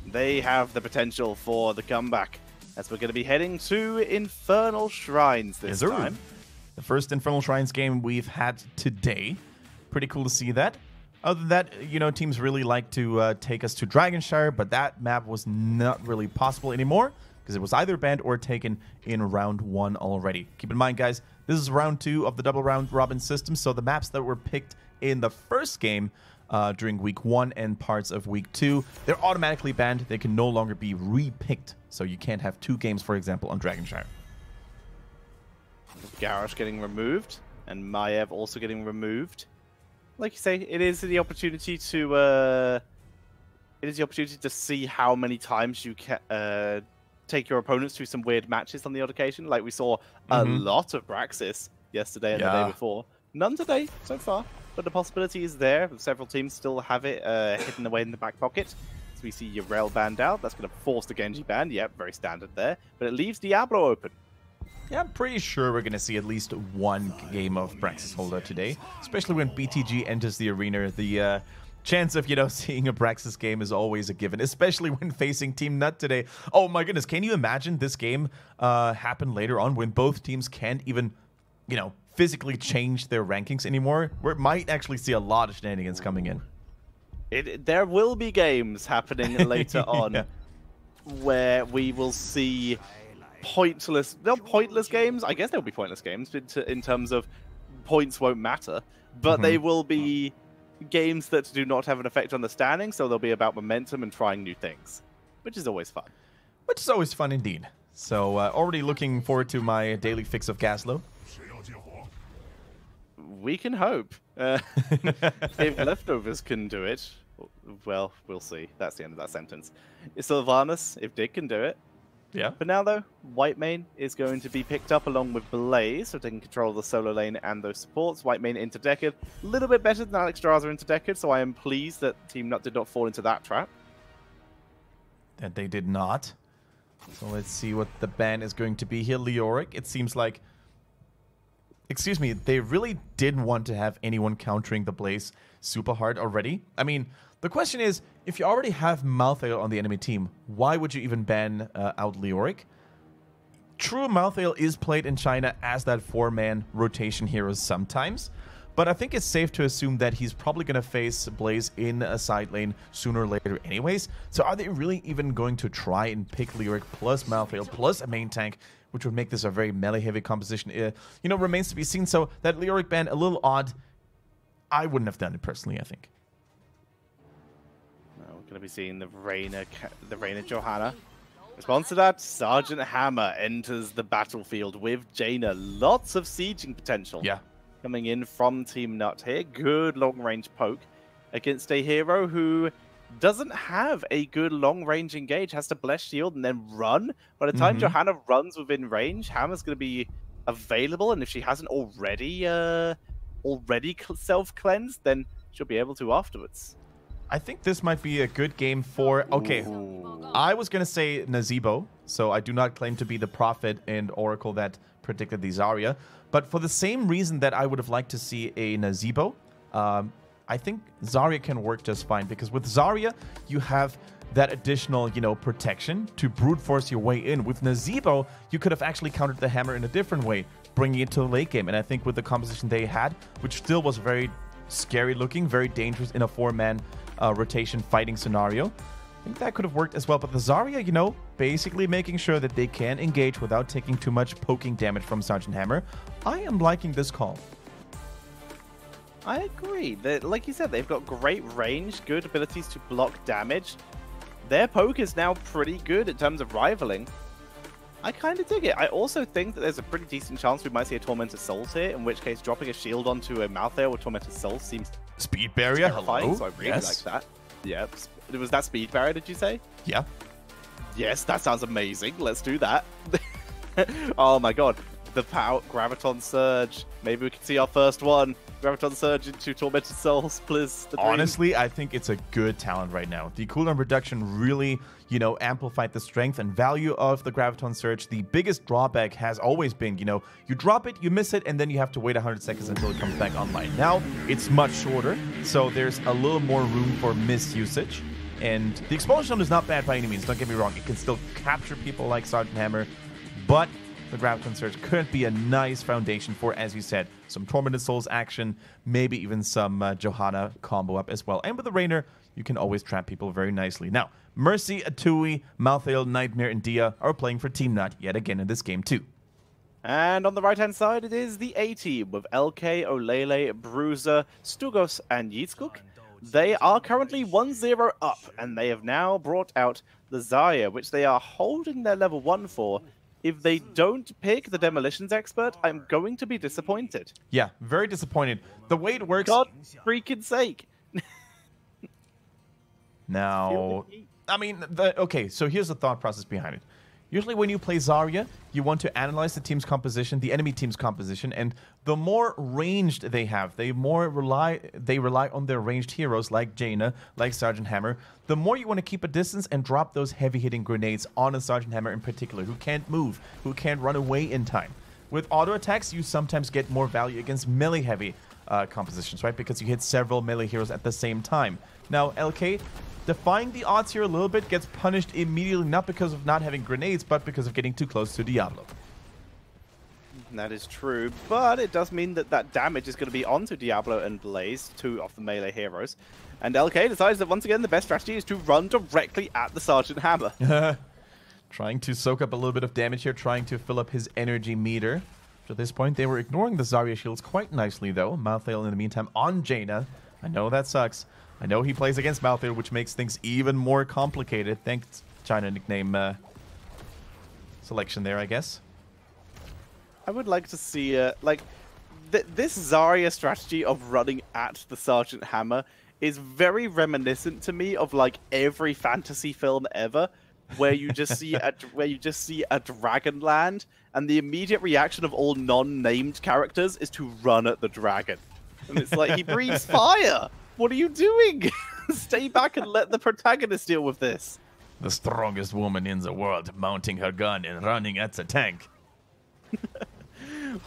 they have the potential for the comeback, as we're going to be heading to Infernal Shrines this time. The first Infernal Shrines game we've had today. Pretty cool to see that. Other than that, you know, teams really like to take us to Dragonshire, but that map was not really possible anymore because it was either banned or taken in round 1 already. Keep in mind, guys, this is round 2 of the double round robin system, so the maps that were picked in the first game during week 1 and parts of week 2, they're automatically banned. They can no longer be re-picked, so you can't have 2 games, for example, on Dragonshire. Garrosh getting removed, and Maiev also getting removed. Like you say, it is the opportunity to see how many times you can take your opponents through some weird matches on the odd occasion. Like we saw a lot of Braxis yesterday and the day before. None today so far, but the possibility is there. Several teams still have it hidden away in the back pocket. So we see Yrel banned out. That's going to force the Genji ban. Yep, very standard there. But it leaves Diablo open. Yeah, I'm pretty sure we're going to see at least one game of Braxis Holder today, especially when BTG enters the arena. The chance of, you know, seeing a Braxis game is always a given, especially when facing TeamNut today. Oh my goodness, can you imagine this game happen later on when both teams can't even, you know, physically change their rankings anymore? We might actually see a lot of shenanigans coming in. There will be games happening later on where we will see pointless games. I guess there'll be pointless games in terms of points won't matter, but they will be games that do not have an effect on the standing, so they'll be about momentum and trying new things, which is always fun. Which is always fun indeed. So already looking forward to my daily fix of Gaslow. We can hope. If Leftovers can do it, well, we'll see. That's the end of that sentence. Sylvanas, if Dig can do it. Yeah. For now, though, Whitemane is going to be picked up along with Blaze, so taking control of the solo lane and those supports. Whitemane into Deckard, a little bit better than Alexstrasza into Deckard, so I am pleased that TeamNut did not fall into that trap. That they did not. So let's see what the ban is going to be here. Leoric, it seems like... Excuse me, they really did want to have anyone countering the Blaze super hard already. I mean, the question is, if you already have Malthael on the enemy team, why would you even ban out Leoric? True, Malthael is played in China as that 4-man rotation hero sometimes, but I think it's safe to assume that he's probably going to face Blaze in a side lane sooner or later anyways. So are they really even going to try and pick Leoric plus Malthael plus a main tank, which would make this a very melee-heavy composition? You know, remains to be seen. So that Leoric ban, a little odd. I wouldn't have done it personally, I think. We're going to be seeing the Reina Johanna. Response to that, Sergeant Hammer enters the battlefield with Jaina. Lots of sieging potential. Yeah. Coming in from TeamNut here. Good long-range poke against a hero who doesn't have a good long-range engage. Has to bless shield and then run. By the time Johanna runs within range, Hammer's going to be available, and if she hasn't already self-cleansed, then she'll be able to afterwards. I think this might be a good game for... Okay, I was going to say Nazeebo, so I do not claim to be the prophet and oracle that predicted the Zarya. But for the same reason that I would have liked to see a Nazeebo, I think Zarya can work just fine. Because with Zarya, you have that additional, you know, protection to brute force your way in. With Nazeebo, you could have actually countered the hammer in a different way, bringing it to the late game. And I think with the composition they had, which still was very scary looking, very dangerous in a 4-man rotation fighting scenario, I think that could have worked as well. But the Zarya, you know, basically making sure that they can engage without taking too much poking damage from Sergeant Hammer. I am liking this call. I agree. Like you said, they've got great range, good abilities to block damage. Their poke is now pretty good in terms of rivaling. I kind of dig it. I also think that there's a pretty decent chance we might see a Tormented Souls here, in which case dropping a shield onto a Malthael with Tormented Souls seems speed barrier. terrifying, Hello? so I really like that. Yeah, was that speed barrier, did you say? Yeah. Yes, that sounds amazing. Let's do that. Oh my god. The power Graviton Surge. Maybe we can see our first one. Graviton Surge into Tormented Souls, please. Honestly, I think it's a good talent right now. The cooldown reduction really, you know, amplified the strength and value of the Graviton Surge. The biggest drawback has always been, you know, you drop it, you miss it, and then you have to wait 100 seconds until it comes back online. Now, it's much shorter, so there's a little more room for misusage. And the explosion is not bad by any means, don't get me wrong. It can still capture people like Sergeant Hammer, but the Graviton Surge could be a nice foundation for, as you said, some Tormented Souls action, maybe even some Johanna combo up as well. And with the Rainer, you can always trap people very nicely. Now, Mercy, Atui, Malthael, Nightmare, and Dia are playing for TeamNut yet again in this game too. And on the right-hand side, it is the A-Team with LK, Olele, Bruiser, Stugos, and Yeetskuk. They are currently 1-0 up, and they have now brought out the Zarya, which they are holding their level 1 for. If they don't pick the Demolitions Expert, I'm going to be disappointed. Yeah, very disappointed. The way it works... God freaking sake. Now, I mean, okay, so here's the thought process behind it. Usually when you play Zarya, you want to analyze the team's composition, the enemy team's composition, and the more ranged they have, they rely on their ranged heroes like Jaina, like Sergeant Hammer. The more you want to keep a distance and drop those heavy-hitting grenades on a Sergeant Hammer in particular, who can't move, who can't run away in time. With auto attacks, you sometimes get more value against melee-heavy compositions, right? Because you hit several melee heroes at the same time. Now, LK, defying the odds here a little bit, gets punished immediately, not because of not having grenades, but because of getting too close to Diablo. That is true, but it does mean that that damage is going to be onto Diablo and Blaze, two of the melee heroes. And LK decides that once again the best strategy is to run directly at the Sergeant Hammer. Trying to soak up a little bit of damage here, trying to fill up his energy meter. At this point, they were ignoring the Zarya shields quite nicely, though. Malthael, in the meantime, on Jaina. I know that sucks. I know he plays against Malthael, which makes things even more complicated. Thanks, China nickname selection there, I guess. I would like to see, this Zarya strategy of running at the Sergeant Hammer is very reminiscent to me of, like, every fantasy film ever, where you just see a Dragonland, and the immediate reaction of all non-named characters is to run at the dragon. And it's like, he breathes fire! What are you doing? Stay back and let the protagonist deal with this. The strongest woman in the world mounting her gun and running at the tank.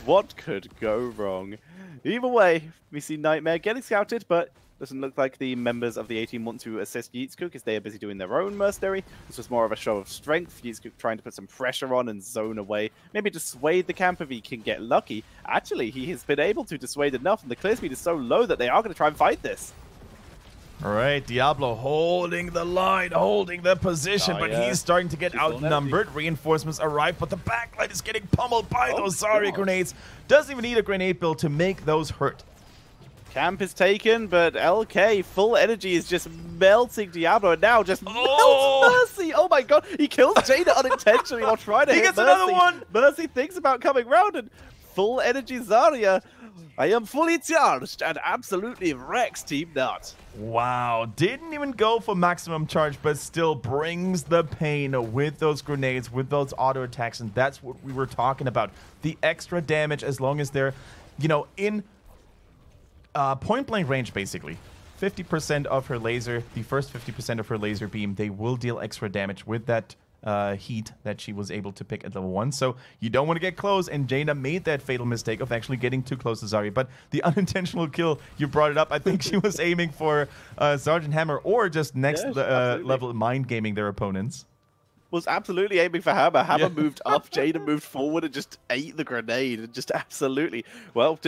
What could go wrong? Either way, we see Nightmare getting scouted, but doesn't look like the members of the A-Team want to assist Yeetskuk as they are busy doing their own mercenary. This was more of a show of strength. Yeetskuk trying to put some pressure on and zone away. Maybe dissuade the camp if he can get lucky. Actually, he has been able to dissuade enough, and the clear speed is so low that they are going to try and fight this. All right, Diablo holding the line, holding the position, but he's starting to get outnumbered. Reinforcements arrive, but the backline is getting pummeled by those Zarya grenades. Doesn't even need a grenade build to make those hurt. Camp is taken, but LK, full energy, is just melting Diablo, and now just melts Mercy. Oh my god, he kills Jaina unintentionally while trying to hit gets Mercy. another one. Mercy thinks about coming round, and full energy Zarya. I am fully charged and absolutely wrecks TeamNut. Wow, didn't even go for maximum charge, but still brings the pain with those grenades, with those auto attacks, and that's what we were talking about. The extra damage as long as they're, you know, in point-blank range, basically. 50% of her laser, the first 50% of her laser beam, they will deal extra damage with that heat that she was able to pick at level 1. So you don't want to get close, and Jaina made that fatal mistake of actually getting too close to Zarya. But the unintentional kill, you brought it up. I think she was aiming for Sergeant Hammer or just next level mind gaming their opponents. Was absolutely aiming for Hammer. Hammer moved up, Jaina moved forward and just ate the grenade. And just absolutely, well,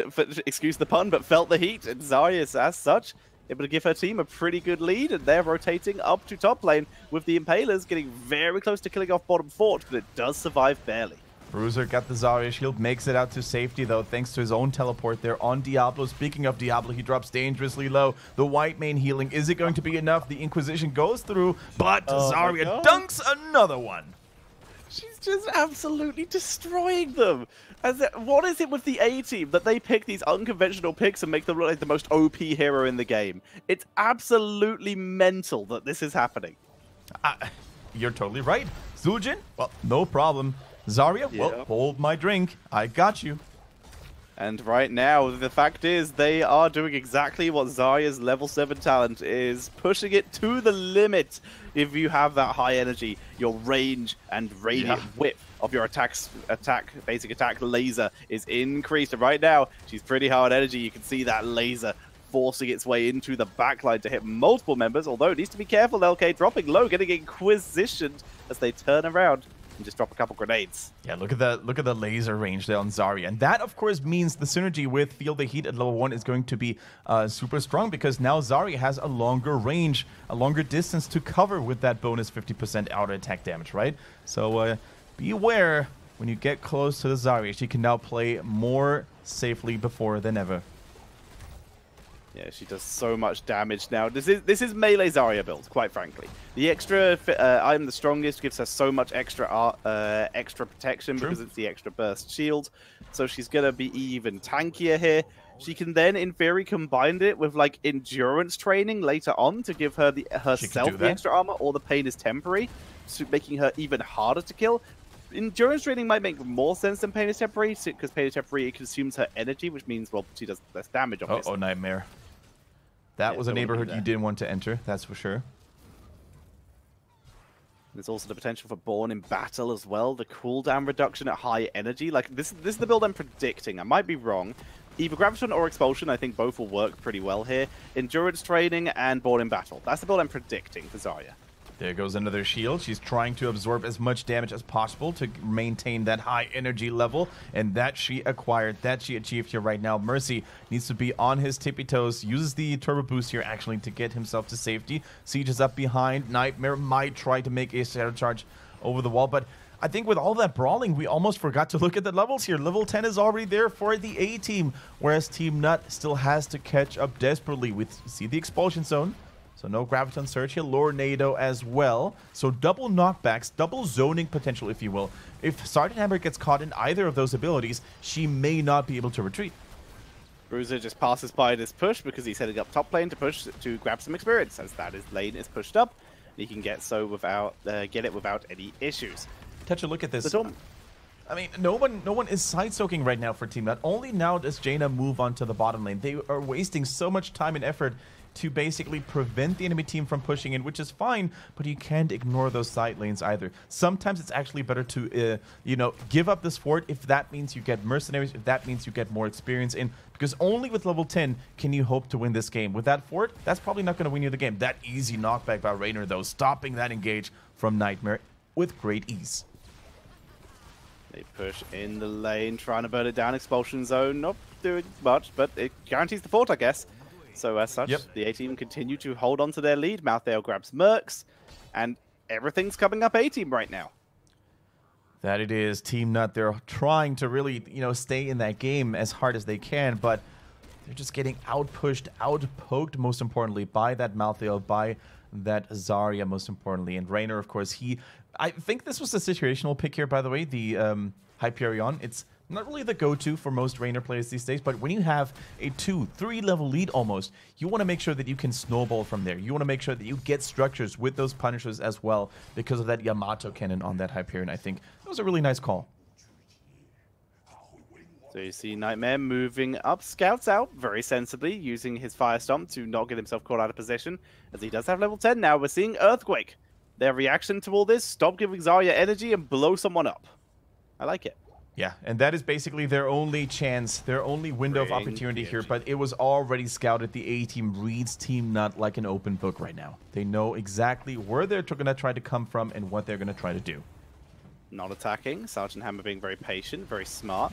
excuse the pun, but felt the heat. And Zarya, as such, able to give her team a pretty good lead, and they're rotating up to top lane with the Impalers getting very close to killing off bottom fort, but it does survive barely. Bruiser got the Zarya shield, makes it out to safety though, thanks to his own teleport there on Diablo. Speaking of Diablo, he drops dangerously low. The white main healing, is it going to be enough? The Inquisition goes through, but Zarya dunks another one. She's just absolutely destroying them. What is it with the A-Team that they pick these unconventional picks and make them look like the most OP hero in the game? It's absolutely mental that this is happening. You're totally right. Zul'jin, well, no problem. Zarya, well, hold my drink. I got you. And right now, the fact is, they are doing exactly what Zarya's level 7 talent is, pushing it to the limit. If you have that high energy, your range and radiant width of your basic attack laser is increased. And right now, she's pretty high on energy. You can see that laser forcing its way into the backline to hit multiple members, although it needs to be careful. LK dropping low, getting inquisitioned as they turn around and just drop a couple grenades. Yeah, look at the laser range there on Zarya. And that, of course, means the synergy with Feel the Heat at level 1 is going to be super strong, because now Zarya has a longer range, a longer distance to cover with that bonus 50% outer attack damage, right? So beware when you get close to the Zarya. She can now play more safely before than ever. Yeah, she does so much damage now. This is melee Zarya build, quite frankly. The extra I'm the strongest gives her so much extra protection because it's the extra burst shield. So she's gonna be even tankier here. She can then, in theory, combine it with like endurance training later on to give her herself the extra armor, or the pain is temporary, so making her even harder to kill. Endurance training might make more sense than pain is temporary, because pain is temporary, it consumes her energy, which means, well, she does less damage, obviously. Oh, Nightmare. That was a neighborhood you didn't want to enter, that's for sure. There's also the potential for Born in Battle as well. The cooldown reduction at high energy. Like, this is the build I'm predicting. I might be wrong. Either Graviton or Expulsion, I think both will work pretty well here. Endurance training and Born in Battle. That's the build I'm predicting for Zarya. There goes another shield. She's trying to absorb as much damage as possible to maintain that high energy level, and that she acquired, that she achieved here right now. Mercy needs to be on his tippy toes, uses the turbo boost here actually to get himself to safety. Siege is up behind. Nightmare might try to make a shadow charge over the wall, but I think with all that brawling, we almost forgot to look at the levels here. Level 10 is already there for the A-Team, whereas TeamNut still has to catch up desperately. We see the expulsion zone. So no Graviton Surge here, Lornado as well. So double knockbacks, double zoning potential, if you will. If Sergeant Hammer gets caught in either of those abilities, she may not be able to retreat. Bruiser just passes by this push because he's heading up top lane to push to grab some experience, as that lane is pushed up. He can get it without any issues. Touch a look at this. I mean, no one is side-soaking right now for TeamNut. Only now does Jaina move on to the bottom lane. They are wasting so much time and effort to basically prevent the enemy team from pushing in, which is fine, but you can't ignore those side lanes either. Sometimes it's actually better to, give up this fort if that means you get mercenaries, if that means you get more experience in, because only with level 10 can you hope to win this game. With that fort, that's probably not going to win you the game. That easy knockback by Raynor, though, stopping that engage from Nightmare with great ease. They push in the lane, trying to burn it down. Expulsion zone, not doing much, but it guarantees the fort, I guess. So as such, the A-Team continue to hold on to their lead. Malthael grabs Mercs, and everything's coming up A-Team right now. That it is. TeamNut, they're trying to really, stay in that game as hard as they can, but they're just getting outpushed, outpoked, most importantly, by that Malthael, by that Zarya, most importantly. And Raynor, of course, I think this was a situational pick here, by the way, the Hyperion. It's not really the go-to for most Raynor players these days, but when you have a 2-3 level lead almost, you want to make sure that you can snowball from there. You want to make sure that you get structures with those punishers as well because of that Yamato cannon on that Hyperion. I think that was a really nice call. So you see Nightmare moving up, scouts out very sensibly, using his Fire Stomp to not get himself caught out of position, as he does have level 10 now. We're seeing Earthquake. Their reaction to all this, stop giving Zarya energy and blow someone up. I like it. Yeah, and that is basically their only chance, their only window of opportunity here, but it was already scouted. The A-Team reads TeamNut like an open book right now. They know exactly where they're going to try to come from and what they're going to try to do. Not attacking. Sergeant Hammer being very patient, very smart.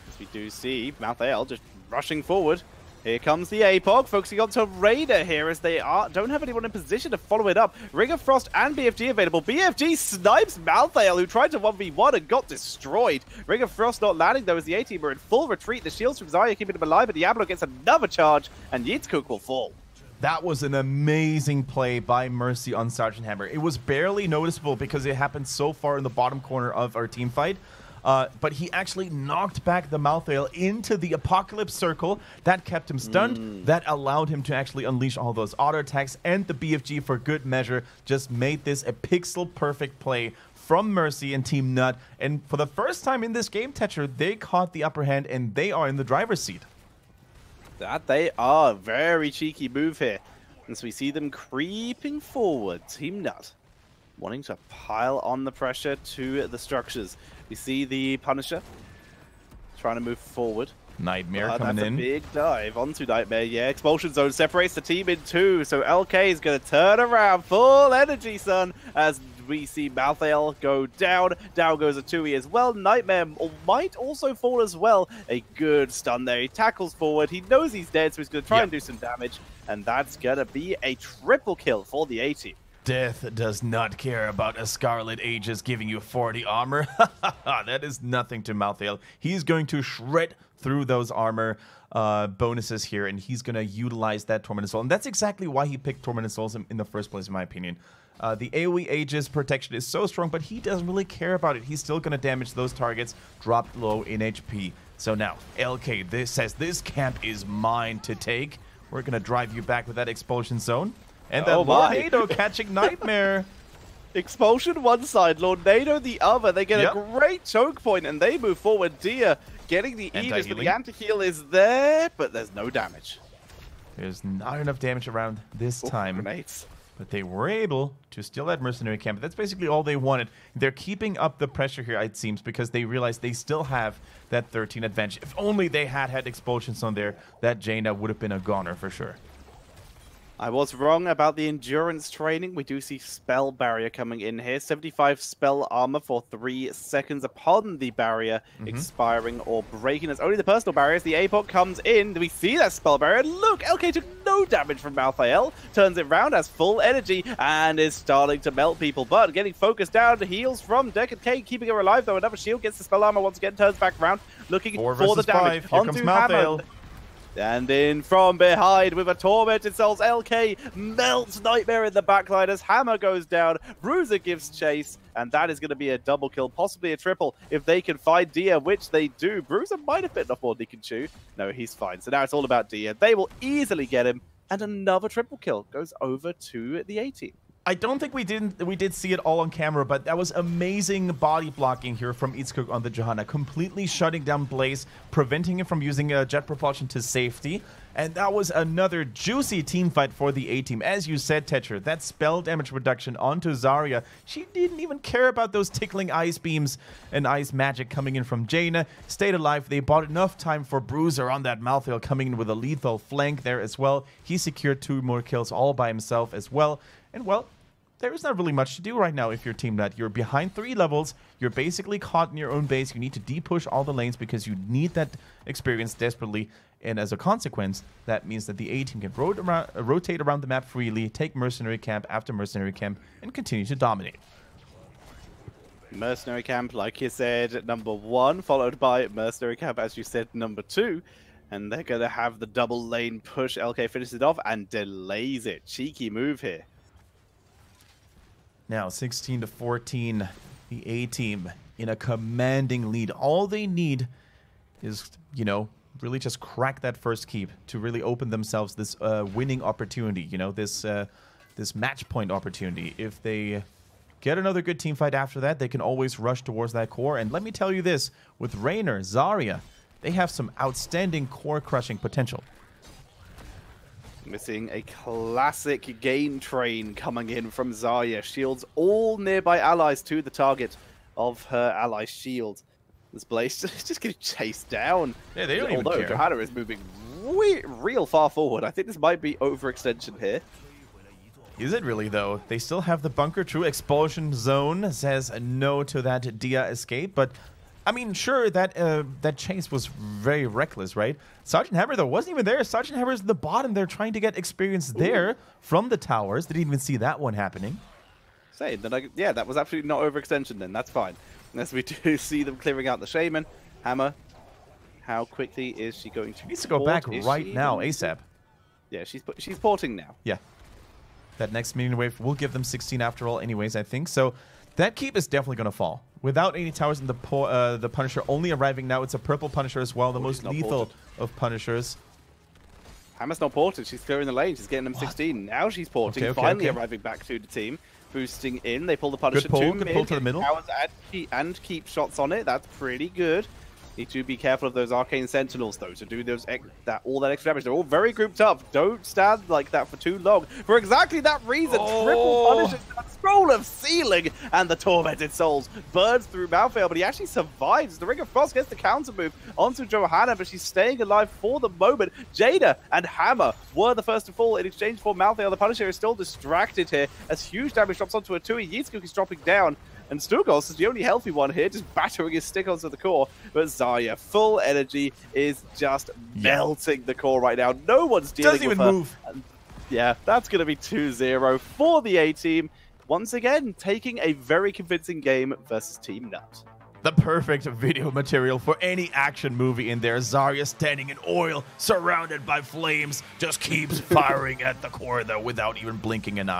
As we do see Malthael just rushing forward. Here comes the APOG, focusing on Raider here as they don't have anyone in position to follow it up. Ring of Frost and BFG available. BFG snipes Malthael, who tried to 1v1 and got destroyed. Ring of Frost not landing, though, as the A-Team are in full retreat. The shields from Zarya keeping him alive, but Diablo gets another charge, and Yitzcook will fall. That was an amazing play by Mercy on Sergeant Hammer. It was barely noticeable because it happened so far in the bottom corner of our team fight. But he actually knocked back the Malthael into the Apocalypse Circle. That kept him stunned. That allowed him to actually unleash all those auto attacks. And the BFG, for good measure, just made this a pixel-perfect play from Mercy and TeamNut. And for the first time in this game, Tetcher, they caught the upper hand, and they are in the driver's seat. That they are. Very cheeky move here. And so we see them creeping forward. TeamNut wanting to pile on the pressure to the structures. We see the Punisher trying to move forward. Nightmare coming that's in. A big dive onto Nightmare. Yeah, Expulsion Zone separates the team in two. So LK is going to turn around. Full energy, son, as we see Malthael go down. Down goes a 2E as well. Nightmare might also fall as well. A good stun there. He tackles forward. He knows he's dead, so he's going to try and do some damage. And that's going to be a triple kill for the A-Team. Death does not care about a Scarlet Aegis giving you 40 armor. That is nothing to Malthael. He's going to shred through those armor bonuses here, and he's going to utilize that Tormented Soul. And that's exactly why he picked Tormented Souls in the first place, in my opinion. The AoE Aegis protection is so strong, but he doesn't really care about it. He's still going to damage those targets dropped low in HP. So now, LK says this camp is mine to take. We're going to drive you back with that Expulsion Zone. And then Lornado catching Nightmare. Expulsion one side, Lornado the other. They get a great choke point and they move forward. Dia getting the Aegis, but the anti-heal is there, but there's no damage. There's not enough damage around this time. Grenades. But they were able to steal that mercenary camp. That's basically all they wanted. They're keeping up the pressure here, it seems, because they realize they still have that 13 advantage. If only they had expulsions on there, that Jaina would have been a goner for sure. I was wrong about the endurance training. We do see spell barrier coming in here. 75 spell armor for 3 seconds upon the barrier expiring or breaking. It's only the personal barriers. The APOC comes in. We see that spell barrier. Look, LK took no damage from Malthael. Turns it round, has full energy, and is starting to melt people. But getting focused down, heals from Deck and K, keeping her alive, though. Another shield gets the spell armor once again, turns back around, looking for the damage. Here comes Malthael. And in from behind with a Tormented Souls, LK melts Nightmare in the backline as Hammer goes down. Bruiser gives chase, and that is going to be a double kill, possibly a triple, if they can find Dia, which they do. Bruiser might have bitten off more than he can chew. No, he's fine. So now it's all about Dia. They will easily get him, and another triple kill goes over to the A-Team. I don't think we did see it all on camera, but that was amazing body blocking here from Itzcook on the Johanna, completely shutting down Blaze, preventing him from using jet propulsion to safety. And that was another juicy team fight for the A-Team. As you said, Tetcher, that spell damage reduction onto Zarya, she didn't even care about those tickling ice beams and ice magic coming in from Jaina. Stayed alive. They bought enough time for Bruiser on that Malthael coming in with a lethal flank there as well. He secured 2 more kills all by himself as well. And well, there is not really much to do right now if you're TeamNut. You're behind 3 levels. You're basically caught in your own base. You need to de-push all the lanes because you need that experience desperately. And as a consequence, that means that the A-Team can rotate around the map freely, take mercenary camp after mercenary camp, and continue to dominate. Mercenary camp, like you said, number 1, followed by mercenary camp, as you said, number 2. And they're going to have the double lane push. LK finishes it off and delays it. Cheeky move here. Now, 16-14, the A-Team in a commanding lead. All they need is, you know, really just crack that first keep to really open themselves this winning opportunity, you know, this match point opportunity. If they get another good team fight after that, they can always rush towards that core. And let me tell you this, with Raynor, Zarya, they have some outstanding core-crushing potential. We're seeing a classic game train coming in from Zarya. Shields all nearby allies to the target of her ally shield. This Blaze just getting chased down. Yeah, they don't even care. Although Johanna is moving real far forward. I think this might be overextension here. Is it really, though? They still have the bunker. True, Expulsion Zone says no to that Dia escape, but I mean, sure, that chase was very reckless, right? Sergeant Hammer, though, wasn't even there. Sergeant Hammer's at the bottom. They're trying to get experience there from the towers. Didn't even see that one happening. Yeah, that was absolutely not overextension then. That's fine. As we do see them clearing out the Shaman. Hammer, how quickly is she going to... She needs to go back right now, ASAP. Yeah, she's porting now. Yeah. That next minion wave will give them 16 after all anyways, I think. So that keep is definitely going to fall. Without any towers and the Punisher only arriving now, it's a purple Punisher as well, the most lethal of Punishers. Hammer's not ported. She's clearing the lane. She's getting them 16. Now she's porting. Finally arriving back to the team. Boosting in. They pull the Punisher good pull to the middle. Towers and keep shots on it. That's pretty good. Need to be careful of those Arcane Sentinels, though, to do those all that extra damage. They're all very grouped up. Don't stand like that for too long. For exactly that reason, triple punishes that Scroll of Sealing, and the Tormented Souls burns through Malthael, but he actually survives. The Ring of Frost gets the counter move onto Johanna, but she's staying alive for the moment. Jada and Hammer were the first to fall in exchange for Malthael. The Punisher is still distracted here as huge damage drops onto a Tui. Yitzcook is dropping down. And Stugos is the only healthy one here, just battering his stick onto the core. But Zarya, full energy, is just melting the core right now. No one's dealing with her. Doesn't even move. And yeah, that's going to be 2-0 for the A-Team. Once again, taking a very convincing game versus TeamNut. The perfect video material for any action movie in there. Zarya standing in oil, surrounded by flames, just keeps firing at the core, though, without even blinking an eye.